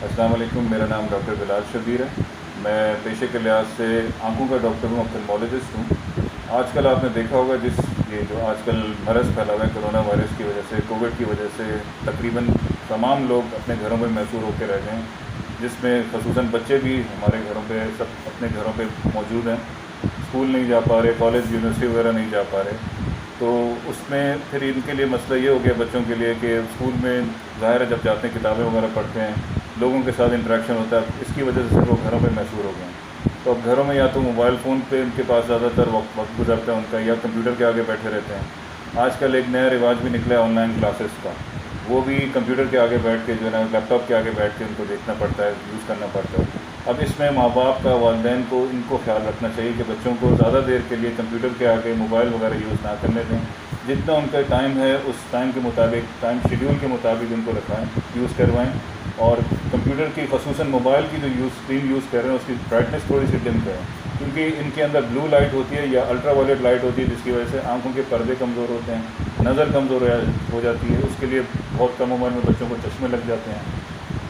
السلام علیکم، میرا نام ڈاکٹر بلال شبیر ہے۔ میں پیشے کے لحاظ سے آنکھوں کا ڈاکٹر ہوں، آپتھلمولوجسٹ ہوں۔ آج کل آپ نے دیکھا ہوگا یہ جو آج کل مرض پھیلا ہوا ہے کرونا وائرس کی وجہ سے، کووڈ کی وجہ سے تقریباً تمام لوگ اپنے گھروں میں محصور ہو کے رہ گئے ہیں، جس میں خصوصاً بچے بھی ہمارے گھروں پہ سب اپنے گھروں پہ موجود ہیں، اسکول نہیں جا پا رہے، کالج یونیورسٹی وغیرہ نہیں جا پا رہے۔ تو اس میں پھر ان کے لیے مسئلہ یہ ہو گیا بچوں کے لیے کہ اسکول میں ظاہر ہے جب جاتے ہیں کتابیں وغیرہ پڑھتے ہیں، لوگوں کے ساتھ انٹریکشن ہوتا ہے، اس کی وجہ سے وہ گھروں پہ محصور ہو گئے ہیں۔ تو اب گھروں میں یا تو موبائل فون پہ ان کے پاس زیادہ تر وقت گزرتا ہے ان کا، یا کمپیوٹر کے آگے بیٹھے رہتے ہیں۔ آج کل ایک نیا رواج بھی نکلا ہے آن لائن کلاسز کا، وہ بھی کمپیوٹر کے آگے بیٹھ کے جو ہے نا لیپ ٹاپ کے آگے بیٹھ کے ان کو دیکھنا پڑتا ہے، یوز کرنا پڑتا ہے۔ اب اس میں ماں باپ کا، والدین کو ان کو خیال رکھنا چاہیے کہ بچوں کو زیادہ دیر کے لیے کمپیوٹر کے آگے موبائل وغیرہ یوز نہ کرنے دیں، جتنا ان کا ٹائم ہے اس ٹائم کے مطابق، ٹائم شیڈیول کے مطابق ان کو رکھائیں، یوز کروائیں۔ اور کمپیوٹر کی خصوصاً موبائل کی جو اسکرین یوز کر رہے ہیں اس کی برائٹنیس تھوڑی سی ڈم کریں، کیونکہ ان کے اندر بلو لائٹ ہوتی ہے یا الٹرا وائلیٹ لائٹ ہوتی ہے، جس کی وجہ سے آنکھوں کے پردے کمزور ہوتے ہیں، نظر کمزور ہو جاتی ہے۔ اس کے لیے بہت کم عمر میں بچوں کو چشمے لگ جاتے ہیں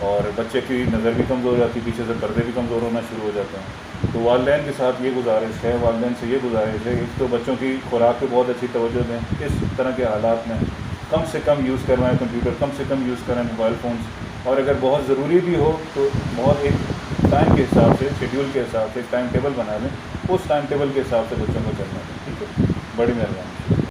اور بچے کی نظر بھی کمزور ہو جاتی ہے، پیچھے سے پردے بھی کمزور ہونا شروع ہو جاتے ہیں۔ تو والدین کے ساتھ یہ گزارش ہے، والدین سے یہ گزارش ہے، ایک تو بچوں کی خوراک پہ بہت اچھی توجہ دیں، اس طرح کے حالات میں کم سے کم یوز کروائیں کمپیوٹر، کم سے کم یوز کریں موبائل فونس، اور اگر بہت ضروری بھی ہو تو بہت ایک ٹائم کے حساب سے، شیڈیول کے حساب سے ایک ٹائم ٹیبل بنا لیں، اس ٹائم ٹیبل کے حساب سے بچوں کو چلنا ہے۔ ٹھیک ہے، بڑی مہربانی۔